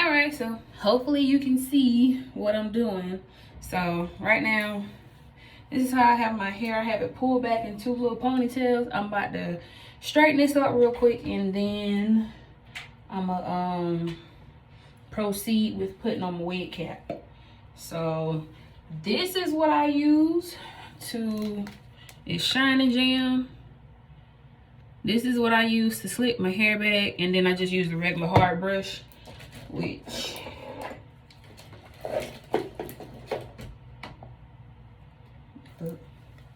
All right, so hopefully you can see what I'm doing. So right now, this is how I have my hair. I have it pulled back in 2 little ponytails. I'm about to straighten this up real quick, and then I'm gonna proceed with putting on my wig cap. So this is what I use to, it's Shine Jam. This is what I use to slick my hair back, and then I just use the regular hard brush, which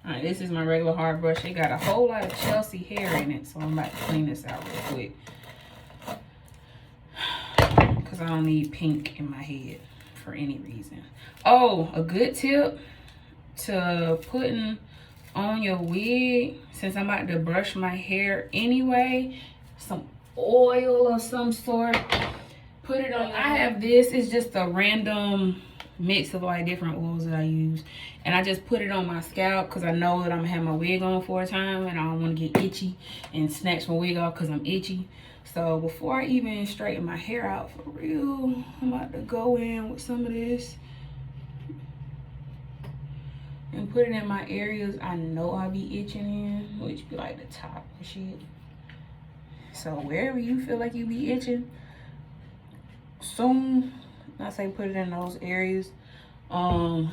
alright, this is my regular hard brush. It got a whole lot of Chelsea hair in it, so I'm about to clean this out real quick. Because I don't need pink in my head for any reason. Oh, a good tip to putting on your wig, since I'm about to brush my hair anyway, some oil of some sort. Put it on. I have this. It's just a random mix of like different oils that I use, and I just put it on my scalp because I know that I'm gonna have my wig on for a time and I don't want to get itchy and snatch my wig off because I'm itchy. So before I even straighten my hair out for real, I'm about to go in with some of this and put it in my areas I know I'll be itching in, which be like the top and shit. So wherever you feel like you be itching, soon I say put it in those areas. And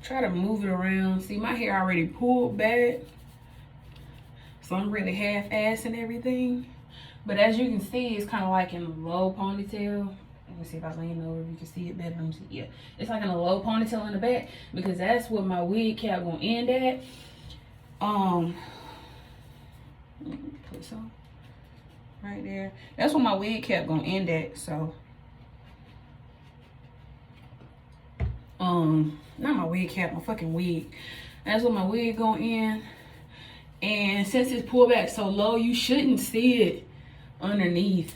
try to move it around. See, my hair already pulled back, so I'm really half-assing everything. But as you can see, it's kind of like in a low ponytail. Let me see if I lean over if you can see it better. Let me see. Yeah, it's like in a low ponytail in the back because that's what my wig cap gonna end at. Put some right there. That's what my wig cap gonna end at. So not my wig cap, my fucking wig. That's what my wig gonna end. And since it's pulled back so low, you shouldn't see it underneath.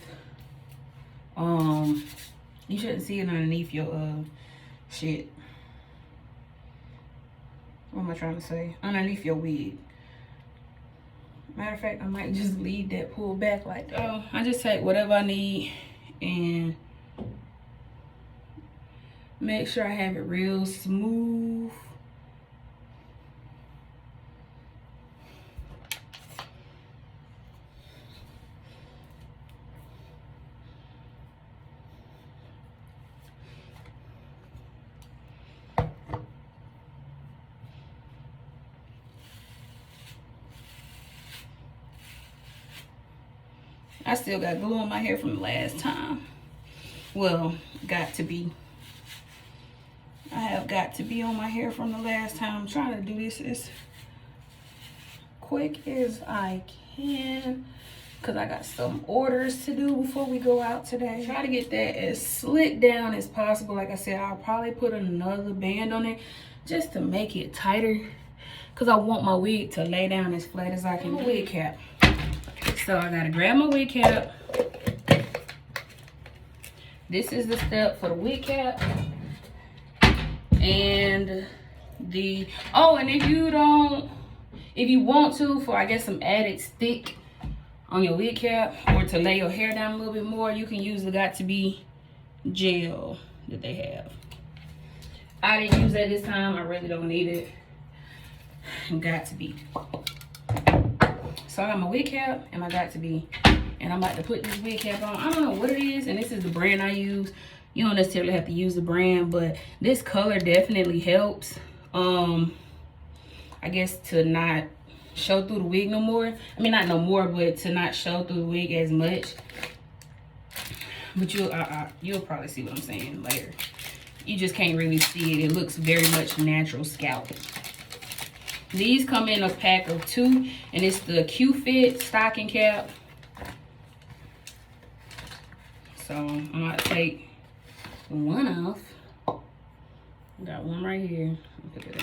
You shouldn't see it underneath your shit. What am I trying to say? Underneath your wig. Matter of fact, I might just leave that pulled back like that. Oh, I just take whatever I need and make sure I have it real smooth. I still got glue on my hair from the last time. Well, got to be. I have got to be on my hair from the last time. I'm trying to do this as quick as I can because I got some orders to do before we go out today. Try to get that as slick down as possible. Like I said, I'll probably put another band on it just to make it tighter because I want my wig to lay down as flat as I can. Wig cap. So I gotta grab my wig cap. This is the step for the wig cap. And the, oh, and if you want to, for I guess some added stick on your wig cap or to lay your hair down a little bit more, you can use the Got2b gel that they have. I didn't use that this time. I really don't need it. Got2b. So I got my wig cap and my Got2b, and I'm about to put this wig cap on. I don't know what it is, and this is the brand I use. You don't necessarily have to use the brand, but this color definitely helps. I guess to not show through the wig no more. I mean, not no more, but to not show through the wig as much. But you'll probably see what I'm saying later. You just can't really see it. It looks very much natural scalp. These come in a pack of 2, and it's the Q-Fit stocking cap. So I'm gonna take one off. Got one right here. Put it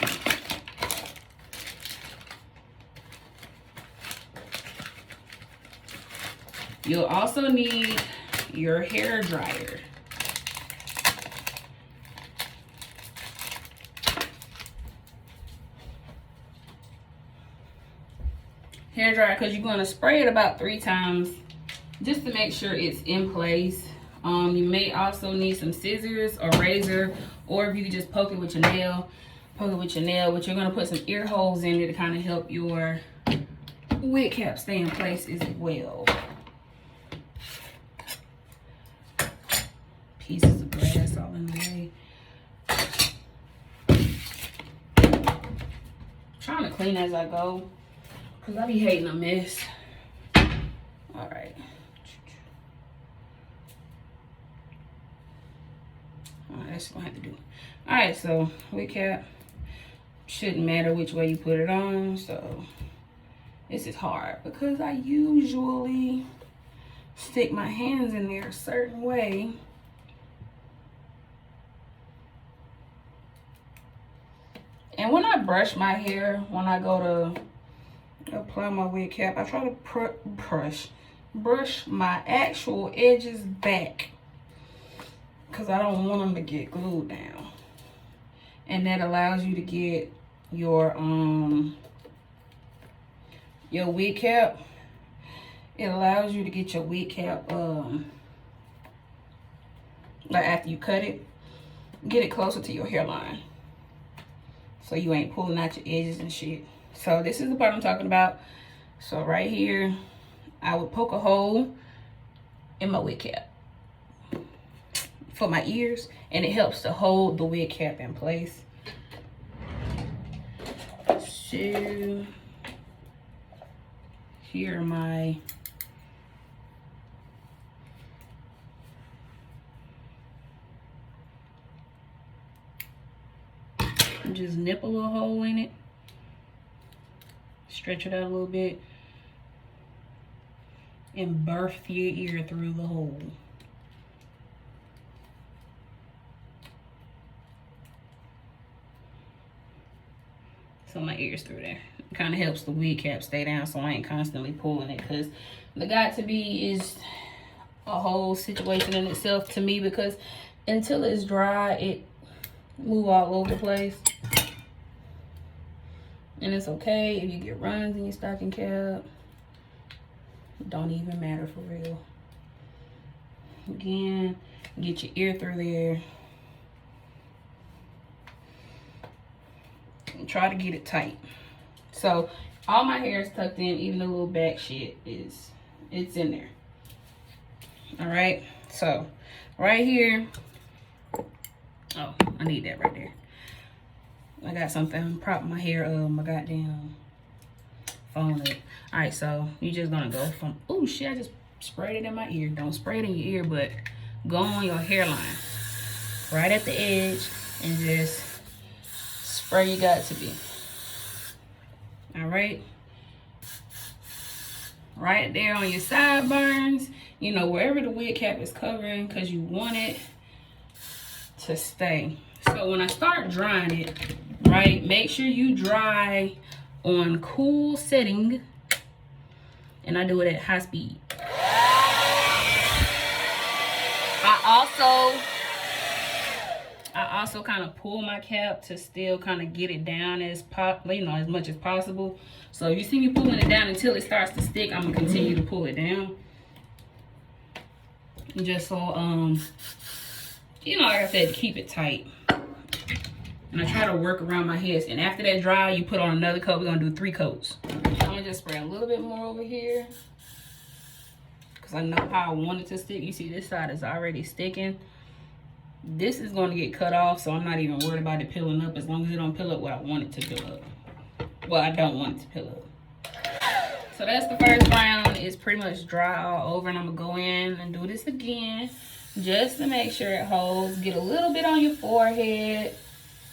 in. You'll also need your hair dryer. Hair hair dryer because you're going to spray it about 3 times just to make sure it's in place. You may also need some scissors or razor, or if you could just poke it with your nail, but you're going to put some ear holes in it to kind of help your wig cap stay in place as well. Pieces of grass all in the way. Trying to clean as I go because I be hating a mess. All right. That's what I have to do. All right, so wig cap shouldn't matter which way you put it on. So this is hard because I usually stick my hands in there a certain way. And when I brush my hair, when I go to apply my wig cap, I try to brush my actual edges back because I don't want them to get glued down. And that allows you to get your wig cap. It allows you to get your wig cap like after you cut it, get it closer to your hairline, so you ain't pulling out your edges and shit. So this is the part I'm talking about. So right here, I would poke a hole in my wig cap for my ears, and it helps to hold the wig cap in place. So here are my just nip a little hole in it, stretch it out a little bit, and birth your ear through the hole. So my ear's through there. It kind of helps the wig cap stay down so I ain't constantly pulling it, because the got to be is a whole situation in itself to me, because until it's dry, it move all over the place. And it's okay if you get runs in your stocking cap. It don't even matter for real. Again, get your ear through there. And try to get it tight. So all my hair is tucked in, even the little back shit it's in there. All right, so right here, oh, I need that right there. I got something propping my hair up, my goddamn phone up. All right, so you just gonna go from, oh shit, I just sprayed it in my ear. Don't spray it in your ear, but go on your hairline, right at the edge, and just spray you got to be. All right, right there on your sideburns, you know, wherever the wig cap is covering, because you want it to stay. So when I start drying it, right, make sure you dry on cool setting, and I do it at high speed. I also kind of pull my cap to still kind of get it down as much as possible. So if you see me pulling it down until it starts to stick, I'm gonna continue to pull it down. Just so you know, like I said, to keep it tight. And I try to work around my heads. And after that dry, you put on another coat. We're gonna do 3 coats. I'm gonna just spray a little bit more over here, because I know how I want it to stick. You see this side is already sticking. This is going to get cut off, so I'm not even worried about it peeling up, as long as it don't peel up what I want it to peel up. Well, I don't want it to peel up. So that's the first round. It's pretty much dry all over, and I'm going to go in and do this again just to make sure it holds. Get a little bit on your forehead,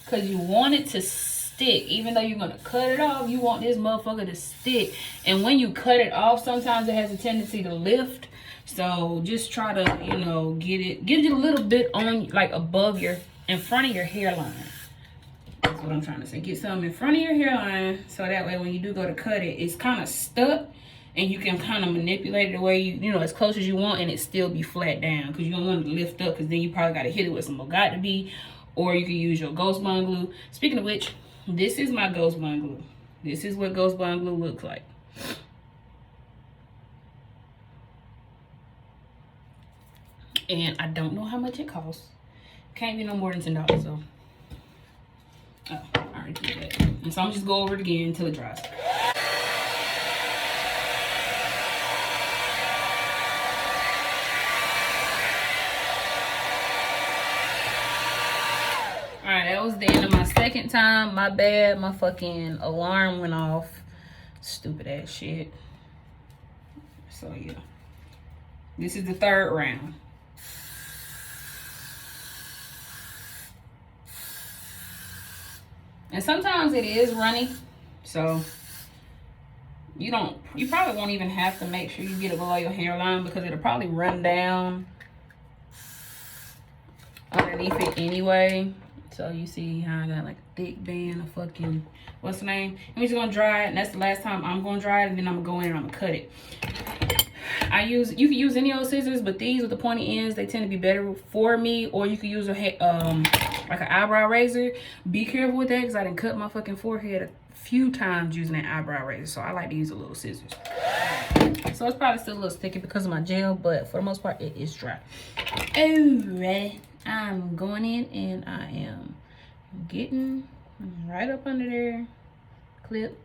because you want it to stick. Even though you're going to cut it off, you want this motherfucker to stick. And when you cut it off, sometimes it has a tendency to lift. So just try to, you know, give it a little bit on, like above in front of your hairline. That's what I'm trying to say. Get something in front of your hairline, so that way when you do go to cut it, it's kind of stuck, and you can kind of manipulate it the way you know, as close as you want, and it still be flat down, because you don't want it to lift up, because then you probably got to hit it with some got to be, or you can use your Ghost Bond glue. Speaking of which, this is my Ghost Bond glue. This is what Ghost Bond glue looks like. And I don't know how much it costs. Can't be no more than $10, so. Oh, I already did that. And so I'm just go over it again until it dries. Alright, that was the end of my second time. My bad, my fucking alarm went off. Stupid ass shit. So yeah. This is the third round. And sometimes it is runny, so you probably won't even have to make sure you get it below your hairline because it'll probably run down underneath it anyway. So you see how I got like a thick band of fucking, what's the name? I'm just gonna dry it, and that's the last time I'm gonna dry it, and then I'm gonna go in and I'm gonna cut it. You can use any of those scissors, but these with the pointy ends, they tend to be better for me. Or you can use a like an eyebrow razor. Be careful with that because I done cut my fucking forehead a few times using that eyebrow razor. So I like to use the little scissors. So it's probably still a little sticky because of my gel, but for the most part, it is dry. Alright, I'm going in and I am getting right up under there. Clip.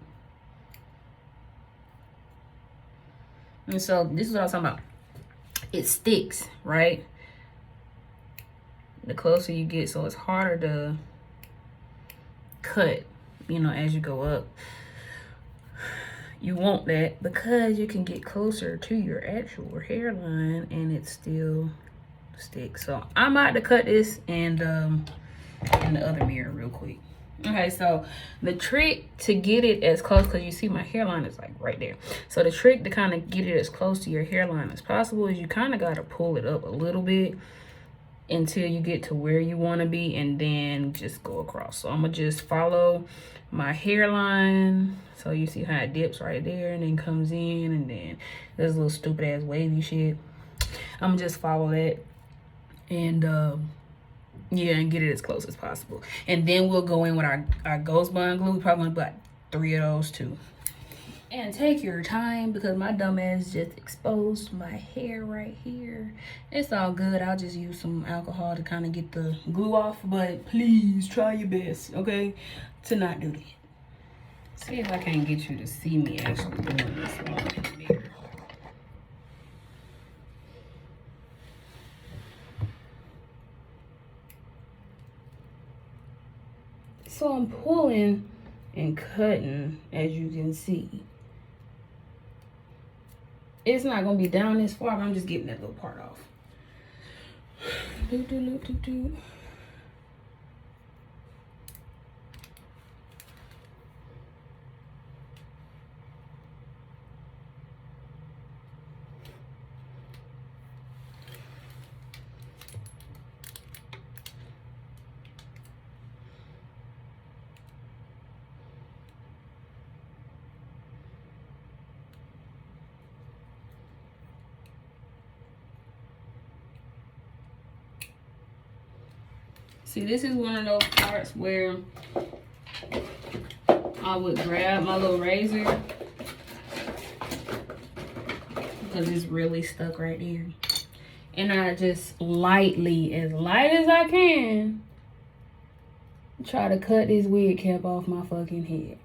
And so this is what I was talking about. It sticks, right? The closer you get, so it's harder to cut, you know, as you go up. You want that because you can get closer to your actual hairline and it still sticks. So I'm about to cut this and in the other mirror real quick. Okay, so the trick to get it as close, because you see my hairline is like right there. So the trick to kind of get it as close to your hairline as possible is you kind of got to pull it up a little bit until you get to where you want to be, and then just go across. So I'm going to just follow my hairline. So you see how it dips right there and then comes in, and then there's a little stupid ass wavy shit. I'm going to just follow that and yeah, and get it as close as possible. And then we'll go in with our Ghost Bond glue. We're probably gonna put 3 of those too. And take your time because my dumb ass just exposed my hair right here. It's all good. I'll just use some alcohol to kind of get the glue off. But please try your best, okay, to not do that. See if I can't get you to see me actually doing this one. So I'm pulling and cutting, as you can see. It's not gonna be down this far, but I'm just getting that little part off. See, this is one of those parts where I would grab my little razor because it's really stuck right here. And I just lightly, as light as I can, try to cut this wig cap off my fucking head.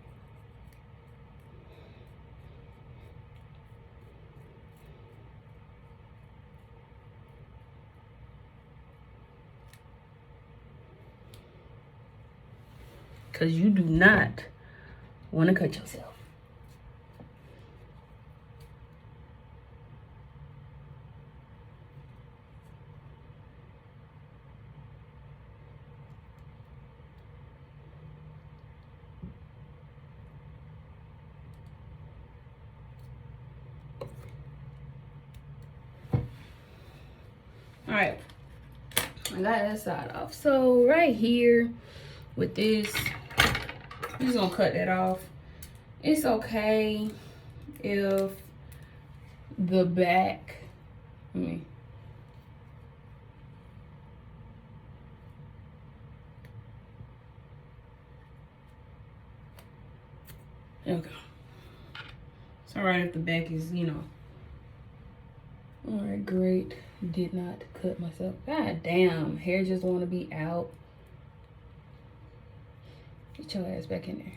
Because you do not want to cut yourself. All right, I got that side off. So right here with this, I'm just gonna cut that off. It's okay if the back, okay. It's all right if the back is, you know, All right, great. Did not cut myself. God damn, hair just want to be out. Get your ass back in there.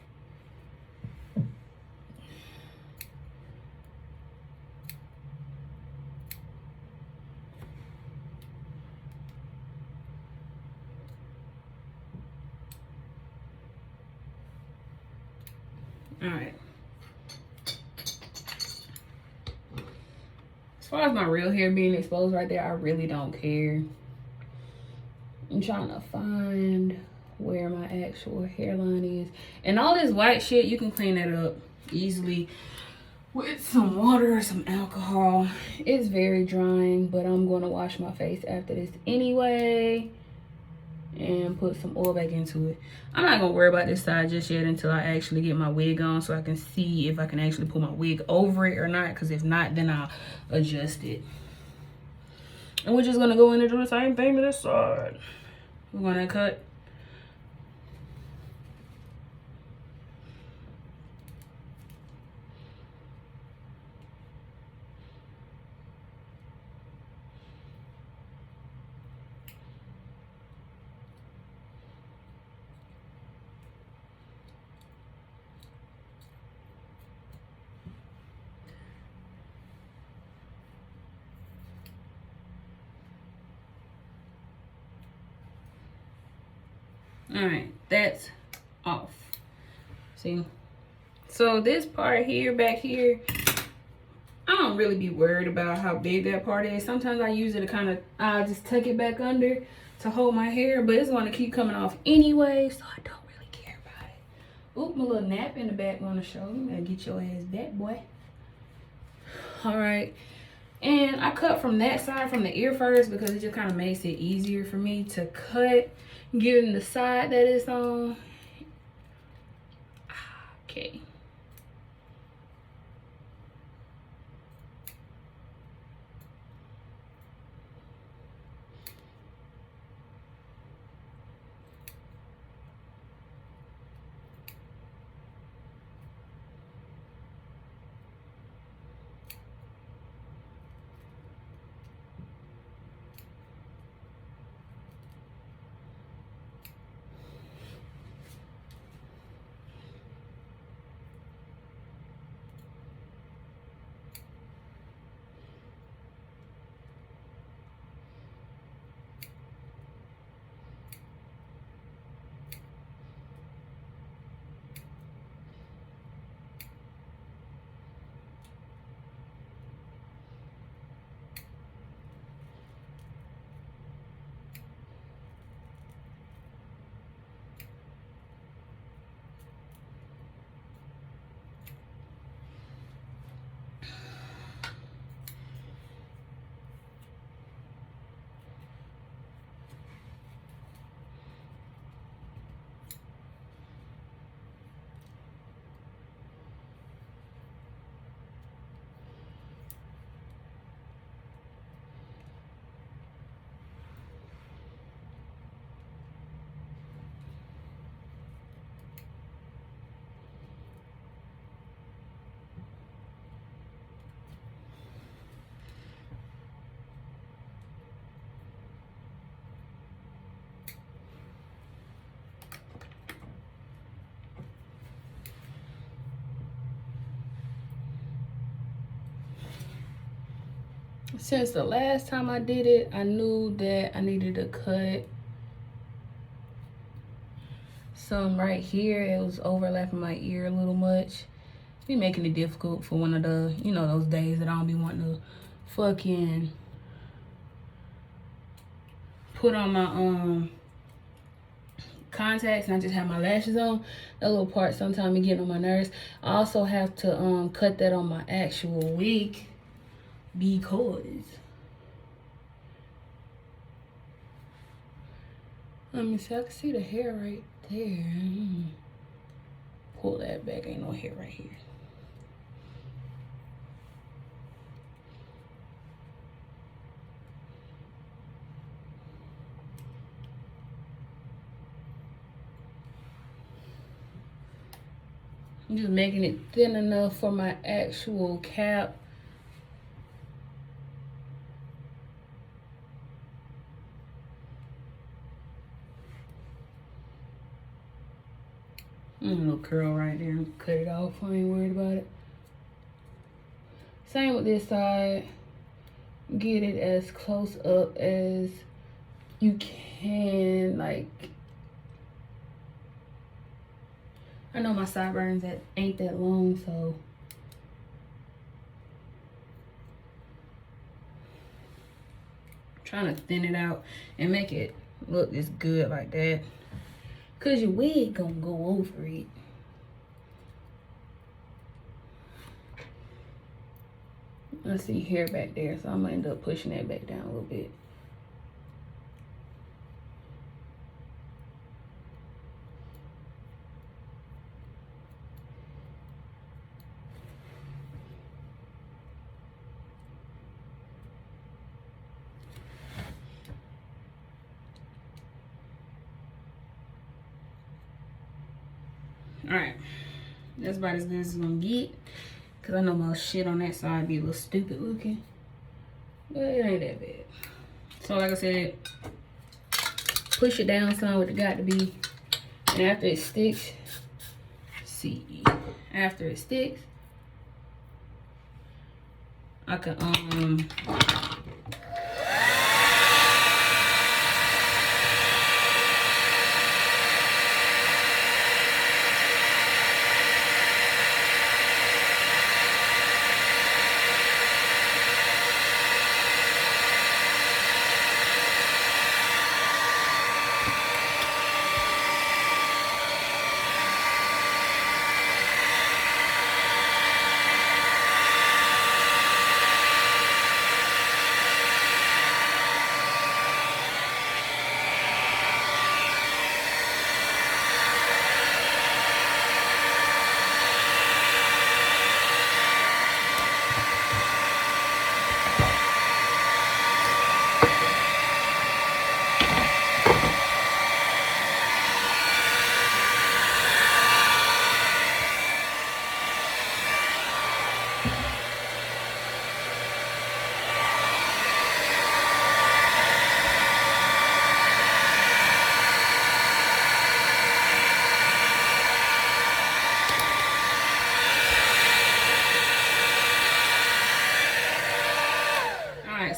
All right. As far as my real hair being exposed right there, I really don't care. I'm trying to find where my actual hairline is. And all this white shit, you can clean that up easily with some water or some alcohol. It's very drying, but I'm going to wash my face after this anyway and put some oil back into it. I'm not gonna worry about this side just yet until I actually get my wig on, so I can see if I can actually put my wig over it or not, because if not, then I'll adjust it. And we're just gonna go in and do the same thing to this side. We're gonna cut. All right, that's off. See? So this part here, back here, I don't really be worried about how big that part is. Sometimes I use it to kind of, I just tuck it back under to hold my hair, but it's going to keep coming off anyway, so I don't really care about it. Oop, my little nap in the back on the show. You better get your ass back, boy. All right. And I cut from that side, from the ear first, because it just kind of makes it easier for me to cut, given the side that it's on. Okay. Since the last time I did it, I knew that I needed to cut some right here. It was overlapping my ear a little much. Be making it difficult for one of the, you know, those days that I don't be wanting to fucking put on my contacts and I just have my lashes on. That little part sometimes be getting on my nerves. I also have to cut that on my actual wig, because let me see, I can see the hair right there. Pull that back, ain't no hair right here. I'm just making it thin enough for my actual cap. Little curl right there. Cut it off. I ain't worried about it. Same with this side. Get it as close up as you can. Like, I know my sideburns that ain't that long, so I'm trying to thin it out and make it look this good like that. Cause your wig gonna go over it. I see hair back there, so I'm gonna end up pushing that back down a little bit. All right, that's about as good as it's gonna get. Cause I know my shit on that side be a little stupid looking, but it ain't that bad. So like I said, push it down some with the got to be, and after it sticks, after it sticks, I can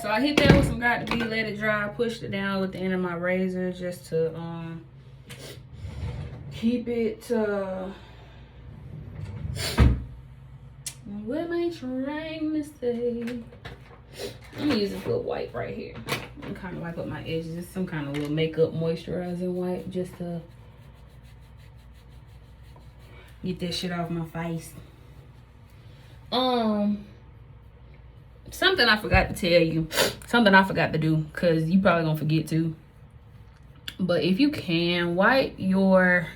so I hit that with some got to be, let it dry, pushed it down with the end of my razor just to keep it what am I trying to say? I'm gonna use this little wipe right here and kind of wipe up my edges. It's some kind of little makeup moisturizing wipe just to get that shit off my face. Something I forgot to tell you, something I forgot to do, because you probably gonna forget too. But if you can, wipe the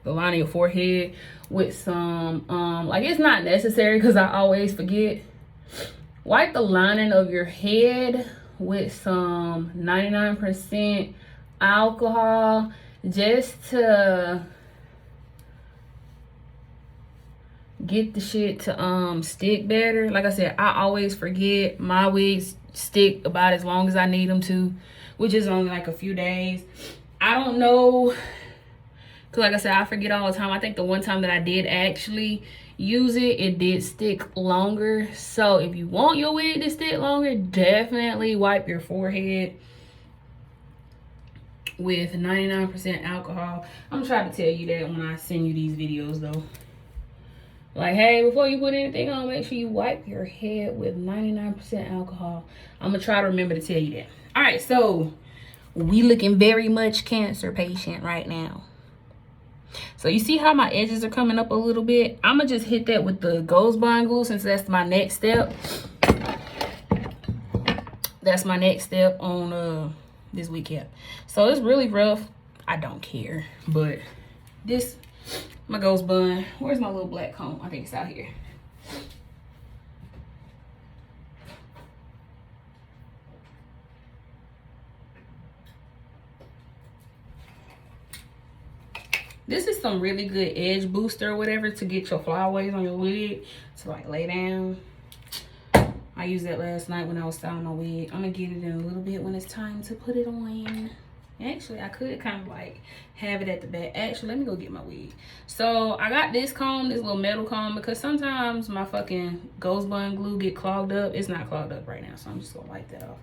line of your forehead with some, like, it's not necessary because I always forget. Wipe the lining of your head with some 99% alcohol just to get the shit to stick better. Like I said, I always forget. My wigs stick about as long as I need them to, which is only like a few days. I don't know, because like I said, I forget all the time. I think the one time that I did actually use it, it did stick longer. So if you want your wig to stick longer, definitely wipe your forehead with 99% alcohol. I'm trying to tell you that when I send you these videos though. Like, hey, before you put anything on, make sure you wipe your head with 99% alcohol. I'm gonna try to remember to tell you that. All right, so we looking very much Cancer patient right now. So you see how my edges are coming up a little bit? I'm gonna just hit that with the Ghost Bond glue since that's my next step. That's my next step on this wig cap. So it's really rough. I don't care, but this, my Ghost Bond. Where's my little black comb? I think it's out here. This is some really good edge booster or whatever to get your flyaways on your wig to like lay down. I used that last night when I was styling my wig. I'm gonna get it in a little bit when it's time to put it on. Actually, I could kind of like have it at the back. Actually, let me go get my wig. So I got this comb, this little metal comb, because sometimes my fucking Ghost Bond glue get clogged up. It's not clogged up right now, so I'm just gonna wipe that off.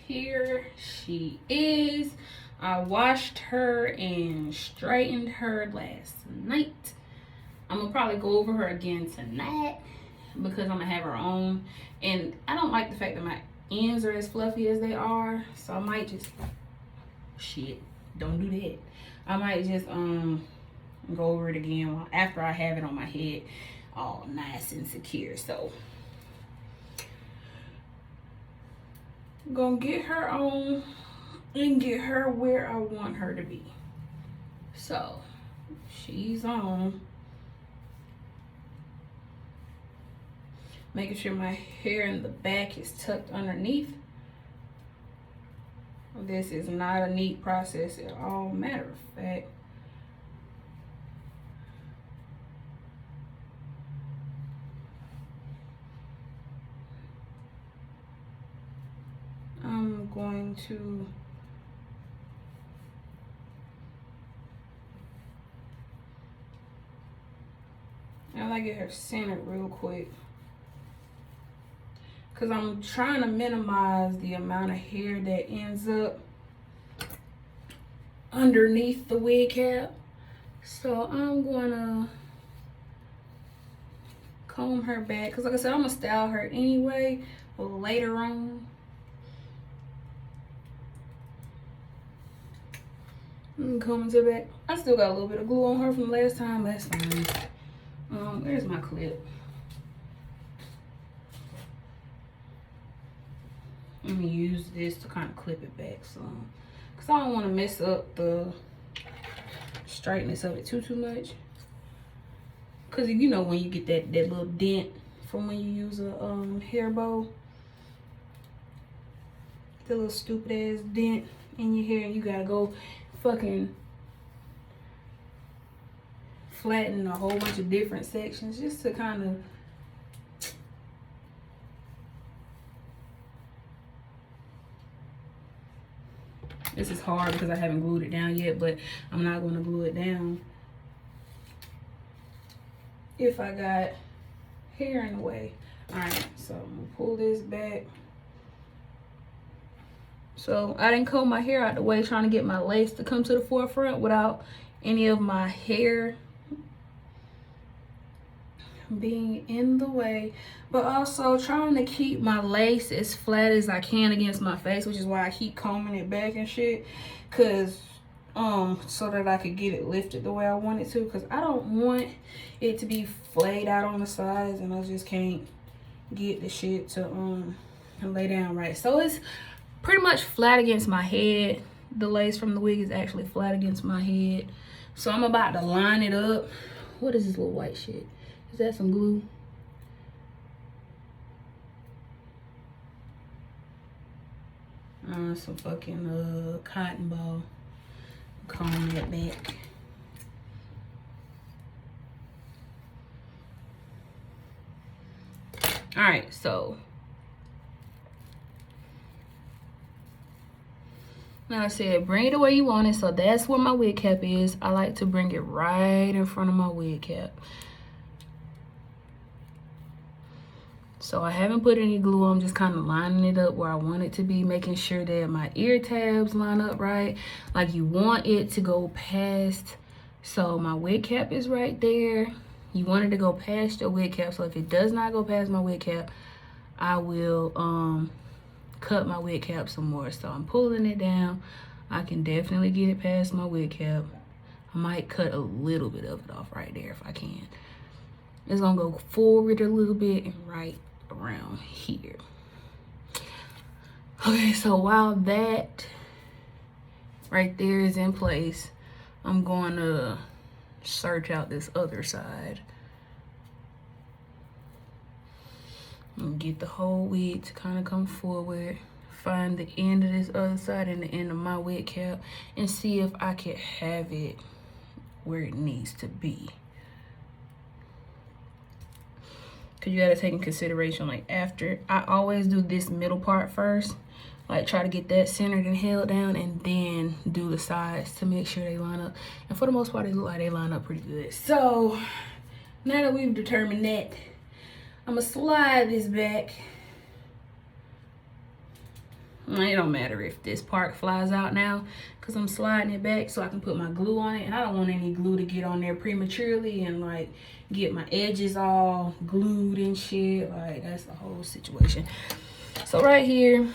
Here she is. I washed her and straightened her last night. I'm gonna probably go over her again tonight because I'm gonna have her on. And I don't like the fact that my ends are as fluffy as they are, so I might just, shit, don't do that. I might just go over it again after I have it on my head all nice and secure. So I'm gonna get her on and get her where I want her to be. So she's on. Making sure my hair in the back is tucked underneath. This is not a neat process at all, matter of fact. I'm going to get her centered real quick, because I'm trying to minimize the amount of hair that ends up underneath the wig cap. So I'm gonna comb her back, because like I said, I'm gonna style her anyway later on. Comb to the back. I still got a little bit of glue on her from last time. That's fine. Where's my clip? I'm gonna use this to kind of clip it back some, because I don't want to mess up the straightness of it too much. Because you know when you get that little dent from when you use a hair bow, the little stupid ass dent in your hair, you gotta go fucking flatten a whole bunch of different sections just to kind of this is hard because I haven't glued it down yet, but I'm not going to glue it down if I got hair in the way. All right, so I'm gonna pull this back. So I didn't comb my hair out the way, trying to get my lace to come to the forefront without any of my hair being in the way, but also trying to keep my lace as flat as I can against my face, which is why I keep combing it back and shit, because so that I could get it lifted the way I want it to, because I don't want it to be flayed out on the sides and I just can't get the shit to lay down right. So it's pretty much flat against my head. The lace from the wig is actually flat against my head, so I'm about to line it up. What is this little white shit? Is that some glue? Some fucking cotton ball. Comb that back. All right, so now I said bring it the way you want it. So that's where my wig cap is. I like to bring it right in front of my wig cap. So I haven't put any glue on, I'm just kind of lining it up where I want it to be, making sure that my ear tabs line up right, like you want it to go past. So my wig cap is right there. You want it to go past your wig cap. So if it does not go past my wig cap, I will cut my wig cap some more. So I'm pulling it down. I can definitely get it past my wig cap. I might cut a little bit of it off right there if I can. It's gonna go forward a little bit and right around here. Okay, so while that right there is in place, I'm going to search out this other side and get the whole wig to kind of come forward, find the end of this other side and the end of my wig cap, and see if I can have it where it needs to be. because you got to take in consideration, like, after, I always do this middle part first, like try to get that centered and held down, and then do the sides to make sure they line up. And for the most part, they look like they line up pretty good. So now that we've determined that, I'm gonna slide this back. It don't matter if this part flies out now, because I'm sliding it back so I can put my glue on it. And I don't want any glue to get on there prematurely and like get my edges all glued and shit. Like, that's the whole situation. So right here,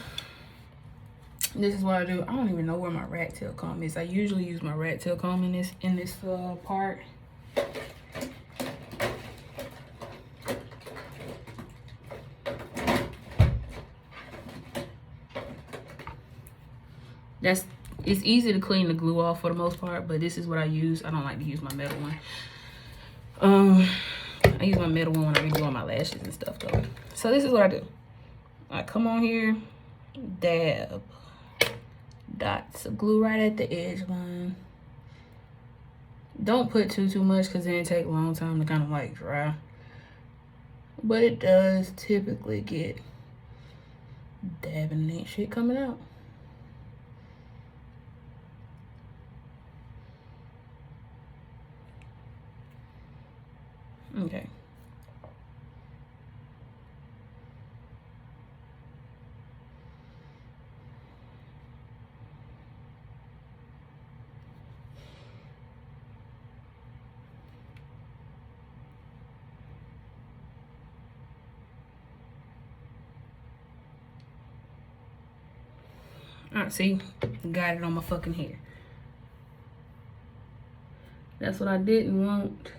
this is what I do. I don't even know where my rat tail comb is. I usually use my rat tail comb in this part. It's easy to clean the glue off for the most part, but this is what I use. I don't like to use my metal one. I use my metal one when I'm doing my lashes and stuff though. So this is what I do. I come on here, dab dots of glue right at the edge line. Don't put too much, because then it takes a long time to kind of like dry. But it does typically get dabbing that shit coming out. Okay. Alright, see, got it on my fucking hair. That's what I didn't want.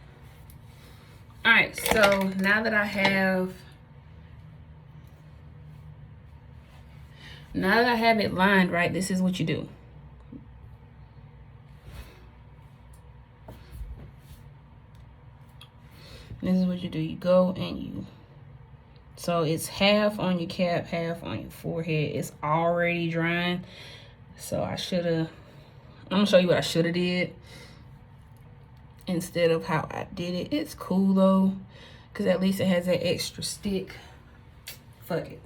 Alright, so now that I have it lined right, this is what you do. This is what you do. You go and you, so it's half on your cap, half on your forehead. It's already drying. So I'm gonna show you what I should have did instead of how I did it. It's cool though, because at least it has that extra stick. Fuck it.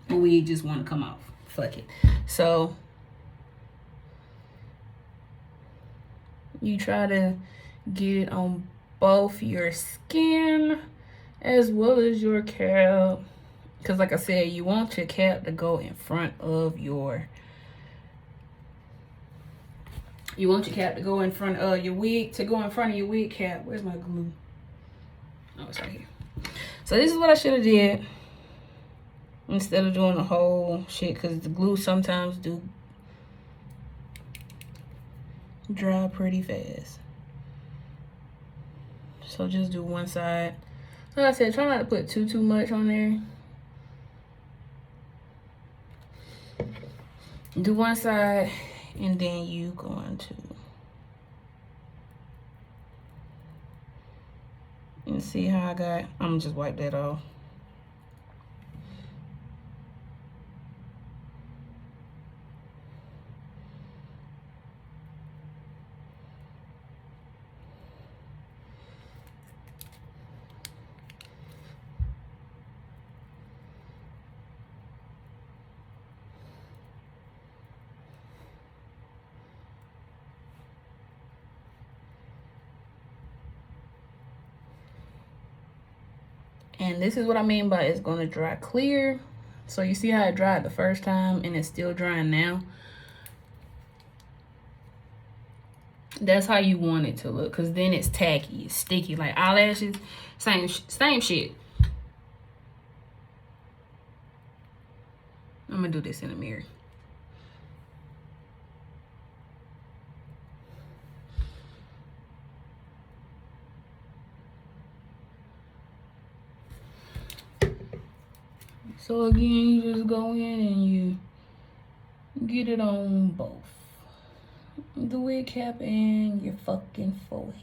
We just want to come off. Fuck it. So you try to get it on both your skin as well as your cap, because like I said, you want your cap to go in front of your your wig, to go in front of your wig cap. Where's my glue? Oh, it's right here. So this is what I should have did instead of doing the whole shit, because the glue sometimes do dry pretty fast. So just do one side. Like I said, try not to put too much on there. Do one side, and then you going to, and see how I got. I'm gonna just wipe that off. And this is what I mean by it's going to dry clear. So you see how it dried the first time and it's still drying now? That's how you want it to look, because then it's tacky, it's sticky. Like eyelashes, same shit. I'm going to do this in the mirror. So again, you just go in and you get it on both the wig cap and your fucking forehead.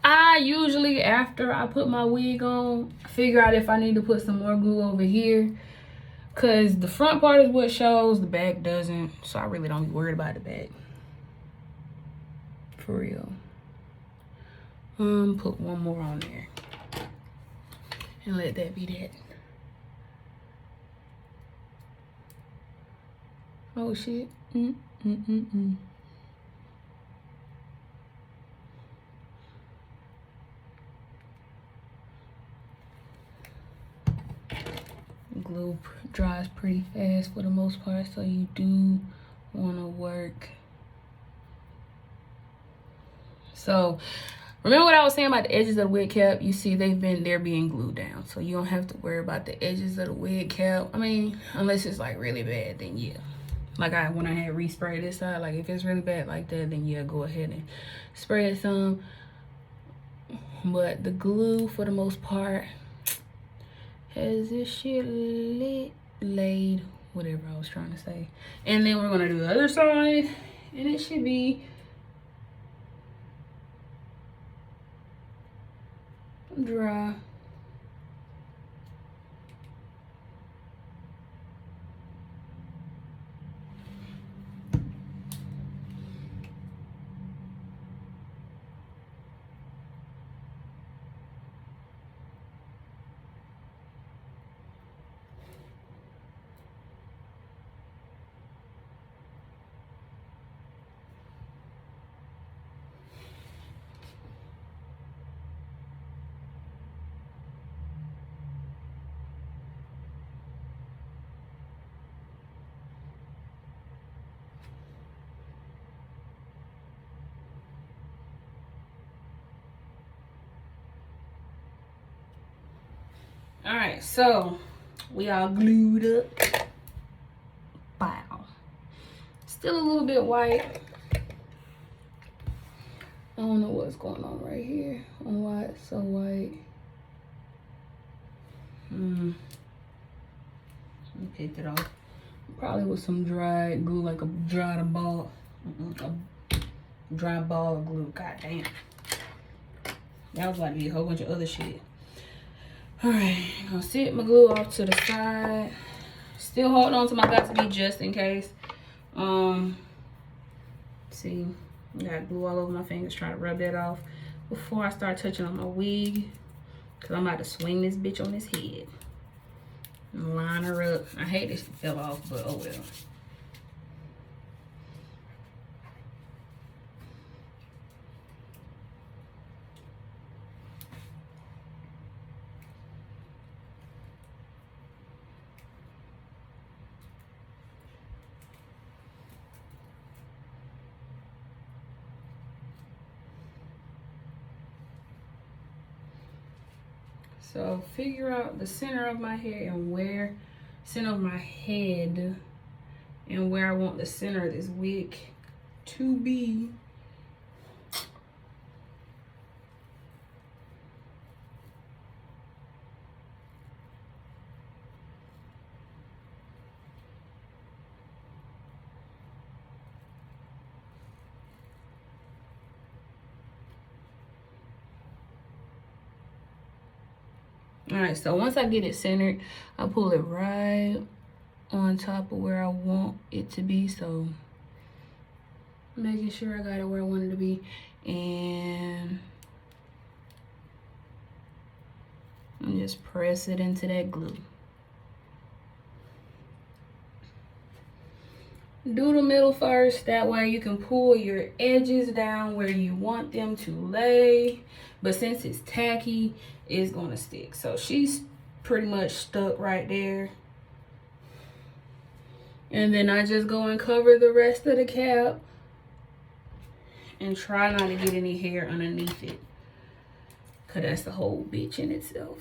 I usually, after I put my wig on, figure out if I need to put some more glue over here. Cause the front part is what shows, the back doesn't. So I really don't be worried about the back. For real. Put one more on there. And let that be that. Oh shit. Glue dries pretty fast for the most part, so you do want to work. So remember what I was saying about the edges of the wig cap? You see they're being glued down, so you don't have to worry about the edges of the wig cap. I mean, unless it's like really bad, then yeah. Like when I had resprayed this side, like if it's really bad like that, then yeah, go ahead and spray it some. But the glue for the most part has this shit laid, whatever I was trying to say. And then we're gonna do the other side, and it should be dry. All right, so we all glued up. Wow. Still a little bit white. I don't know what's going on right here on why it's so white. I picked it off. Probably with some dried glue, like a dried ball. A dry ball of glue. God damn. That was about to be a whole bunch of other shit. Alright, I'm gonna set my glue off to the side. Still holding on to my got to be just in case. See, I got glue all over my fingers, trying to rub that off before I start touching on my wig. Cause I'm about to swing this bitch on his head. And line her up. I hate this fell off, but oh well. So figure out the center of my hair and center of my head and where I want the center of this wig to be. All right, so once I get it centered, I pull it right on top of where I want it to be. So making sure I got it where I want it to be, and just press it into that glue. Do the middle first, that way you can pull your edges down where you want them to lay. But since it's tacky, it's gonna stick. So she's pretty much stuck right there. And then I just go and cover the rest of the cap and try not to get any hair underneath it, cause that's the whole bitch in itself.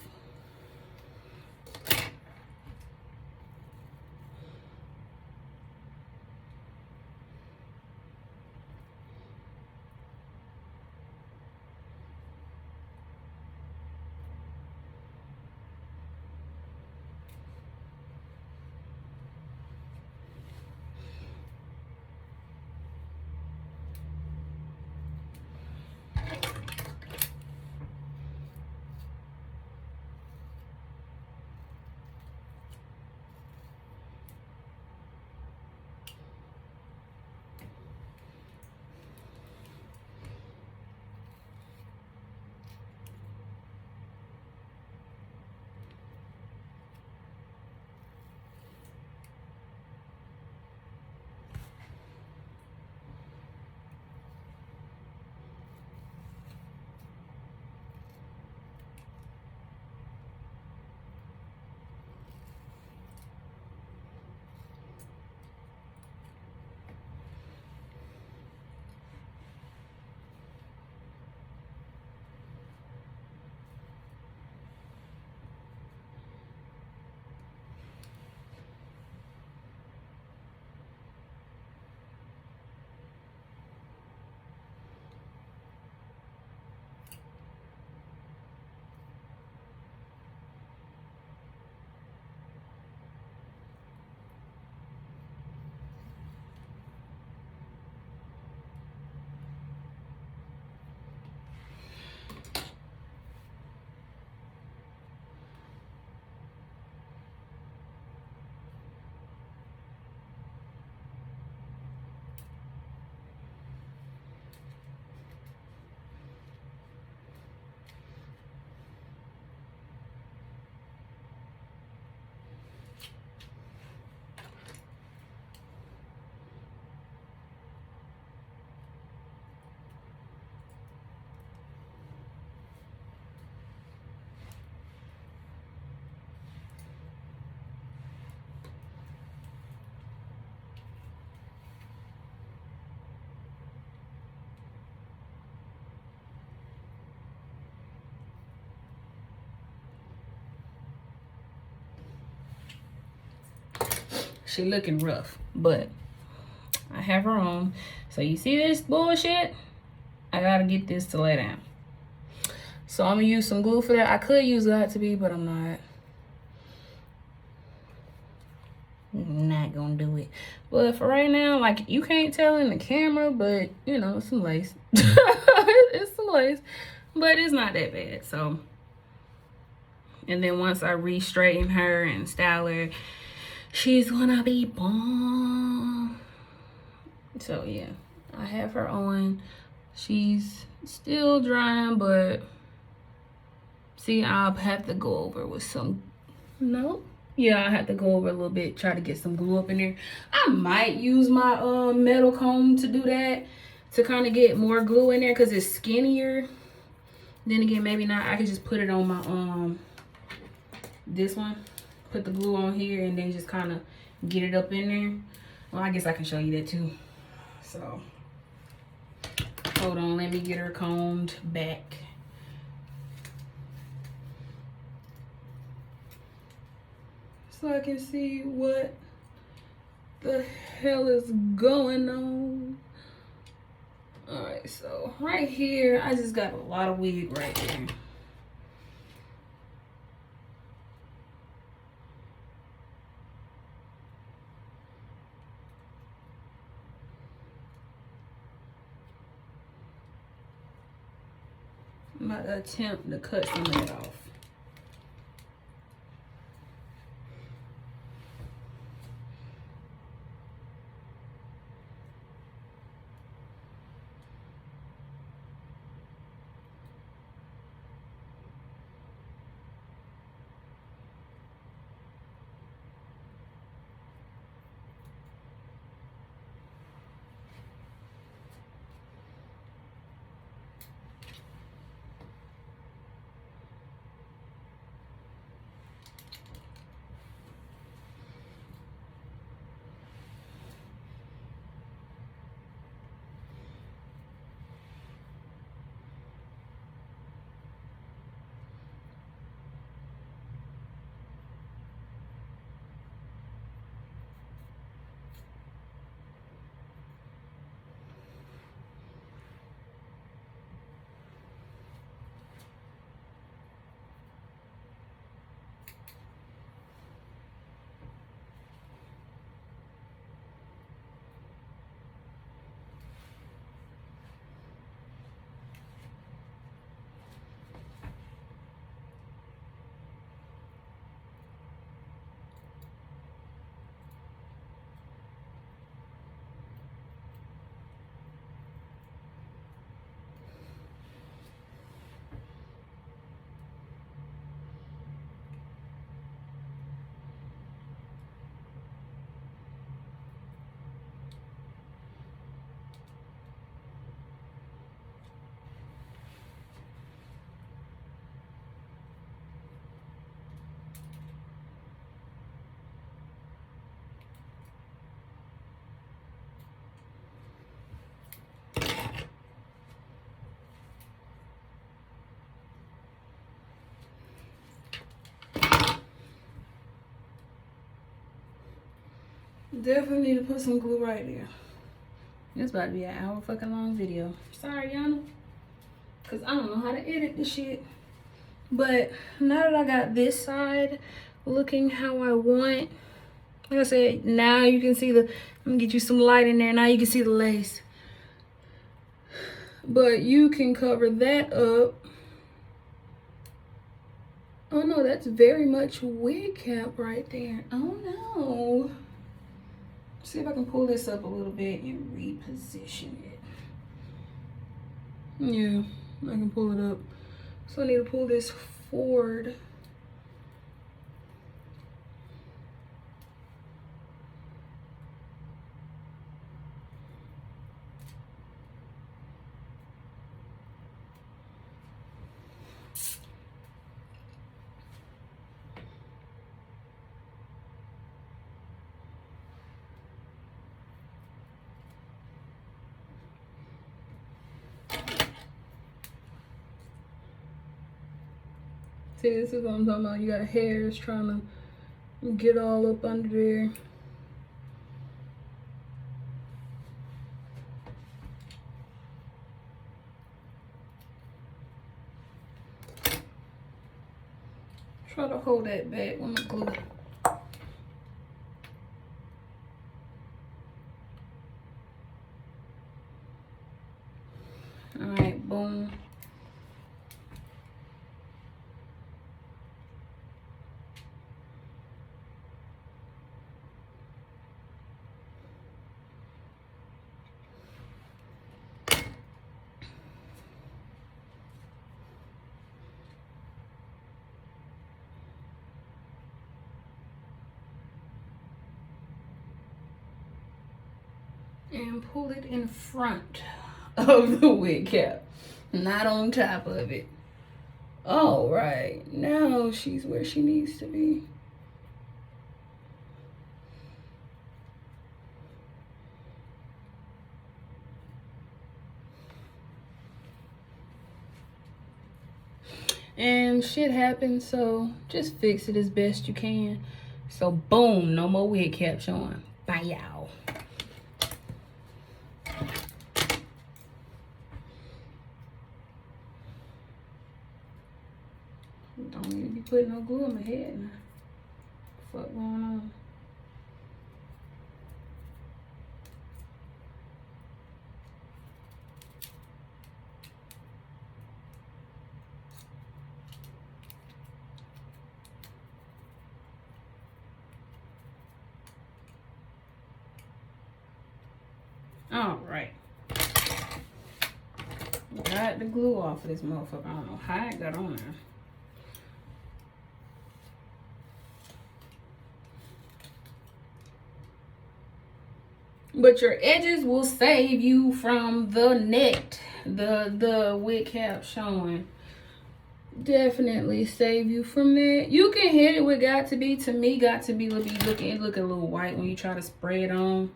She looking rough, but I have her on. So you see this bullshit? I gotta get this to lay down. So I'm gonna use some glue for that. I could use Got2b, but I'm not. Not gonna do it. But for right now, like, you can't tell in the camera, but you know, it's some lace. It's some lace, but it's not that bad. So, and then once I re-straighten her and style her, she's gonna be bomb. So yeah, I have her on. She's still drying, but see, I'll have to go over with some, no? Yeah, I have to go over a little bit, try to get some glue up in there. I might use my metal comb to do that, to kind of get more glue in there because it's skinnier. Then again, maybe not. I could just put it on my, this one. Put the glue on here and then just kind of get it up in there. Well, I guess I can show you that too. So, hold on, let me get her combed back. So I can see what the hell is going on. All right, so right here, I just got a lot of wig right there. I'm about to attempt to cut some of it off. Definitely need to put some glue right there. It's about to be an hour fucking long video. Sorry, Yana. Because I don't know how to edit this shit. But now that I got this side looking how I want, like I said, now you can see the, let me get you some light in there. Now you can see the lace. But you can cover that up. Oh no, that's very much wig cap right there. Oh no. See if I can pull this up a little bit and reposition it. Yeah, I can pull it up. So I need to pull this forward. See, this is what I'm talking about. You got hairs trying to get all up under there. Try to hold that back with my glue. All right, boom. And pull it in front of the wig cap, not on top of it. All right, now she's where she needs to be. And shit happens, so just fix it as best you can. So boom, no more wig cap showing. Bye, y'all. Don't need to be putting no glue on my head now. What going on? All right. Got the glue off of this motherfucker. I don't know how it got on there. But your edges will save you from the net, the wig cap showing. Definitely save you from that. You can hit it with Got To Be. To me, Got To Be will be looking a little white when you try to spray it on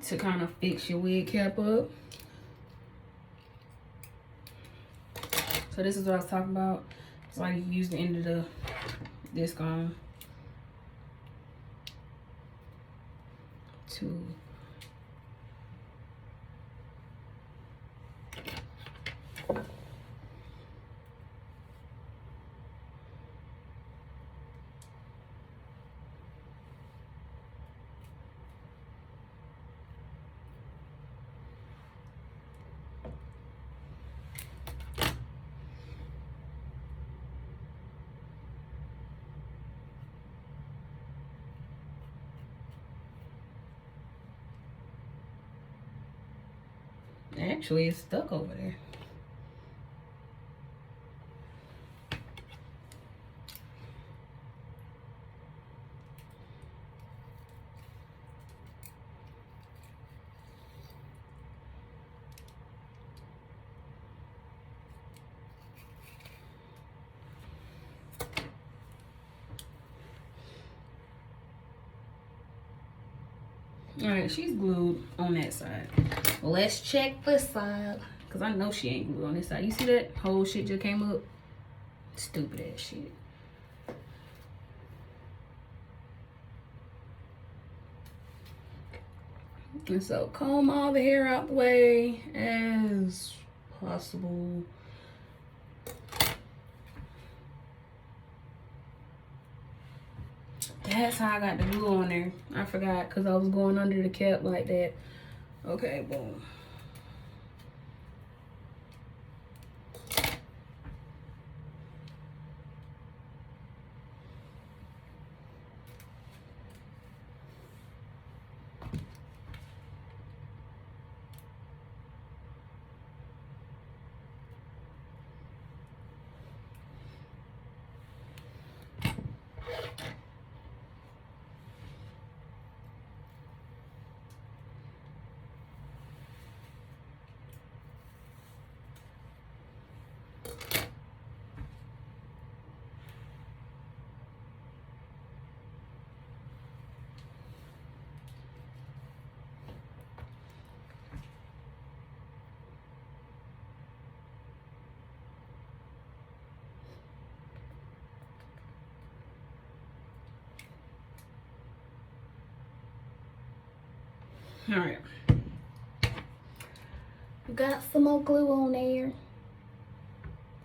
to kind of fix your wig cap up. So this is what I was talking about. It's like you use the end of the disc on to actually it's stuck over there. All right, she's glued on that side. Let's check this side, because I know she ain't glued on this side. You see that whole shit just came up? Stupid ass shit. And so comb all the hair out the way as possible. That's how I got the glue on there. I forgot because I was going under the cap like that. Okay, boom. All right. Got some more glue on there.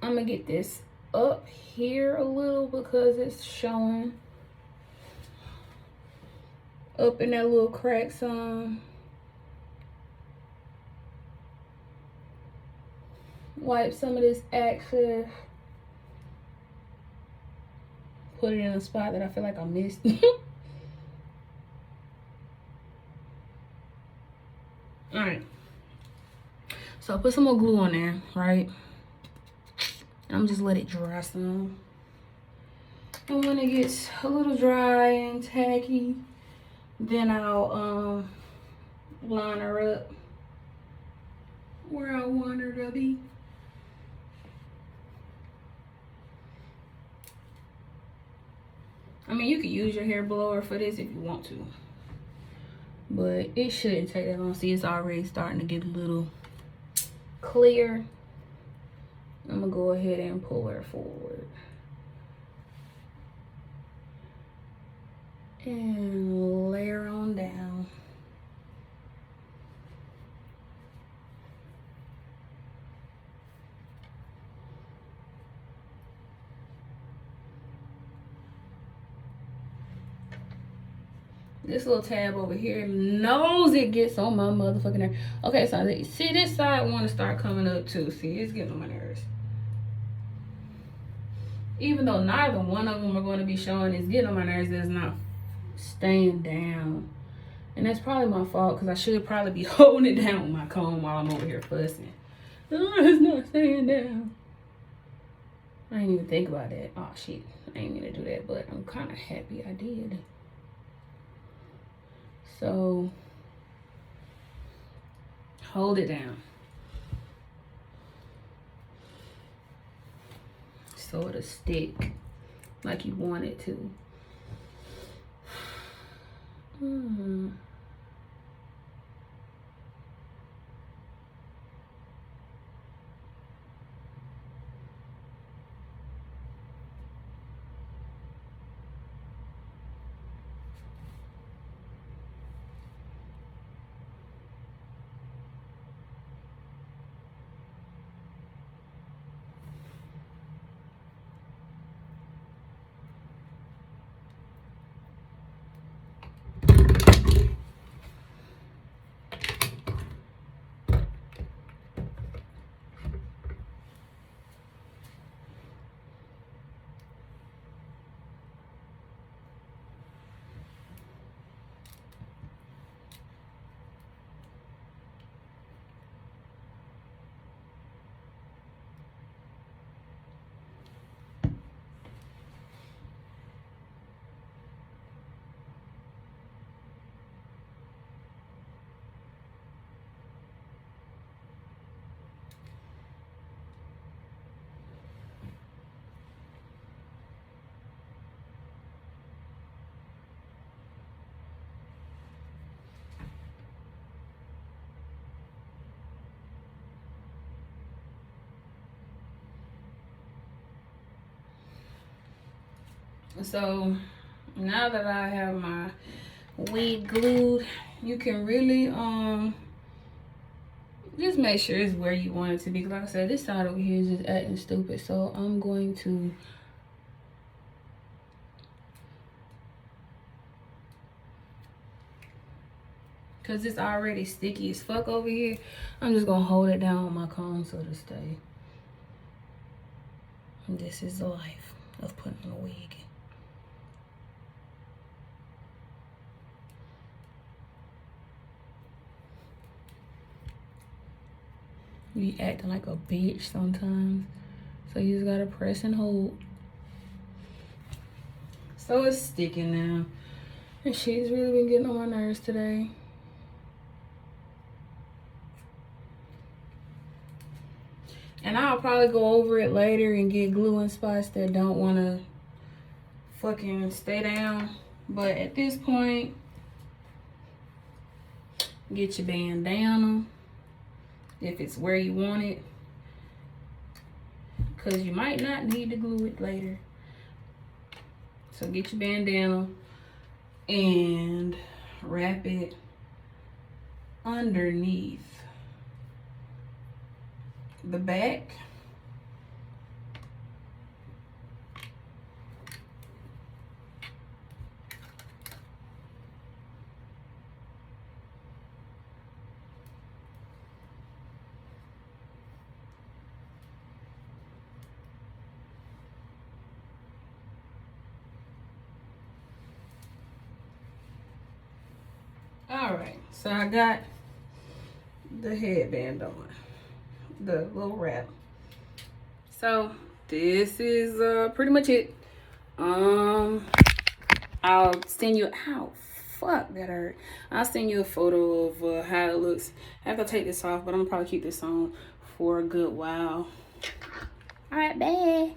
I'm gonna get this up here a little because it's showing up in that little crack some. Wipe some of this excess. Put it in a spot that I feel like I missed. Alright. So I put some more glue on there, right? I'm just let it dry some. And when it gets a little dry and tacky, then I'll line her up where I want her to be. I mean, you could use your hair blower for this if you want to, but it shouldn't take that long. See, it's already starting to get a little clear. I'm gonna go ahead and pull her forward and layer on down. This little tab over here knows it gets on my motherfucking nerves. Okay, so see, this side want to start coming up too. See, it's getting on my nerves. Even though neither one of them are going to be showing, it's getting on my nerves. It's not staying down. And that's probably my fault, because I should probably be holding it down with my comb while I'm over here fussing. Oh, it's not staying down. I didn't even think about that. Oh, shit. I ain't mean to do that, but I'm kind of happy I did. So, hold it down. So it'll stick like you want it to. So now that I have my wig glued, you can really just make sure it's where you want it to be. Like I said, this side over here is just acting stupid, so I'm going to because it's already sticky as fuck over here, I'm just gonna hold it down with my comb so it'll stay. And this is the life of putting on a wig. You be acting like a bitch sometimes, so you just gotta press and hold. So it's sticking now, and she's really been getting on my nerves today. And I'll probably go over it later and get glue in spots that don't want to fucking stay down. But at this point, get your bandana if it's where you want it, because you might not need to glue it later. So get your bandana and wrap it underneath the back Alright, so I got the headband on, the little wrap. So this is pretty much it. I'll send you, ow, fuck, that hurt. I'll send you a photo of how it looks. I have to take this off, but I'm gonna probably keep this on for a good while. All right, bye.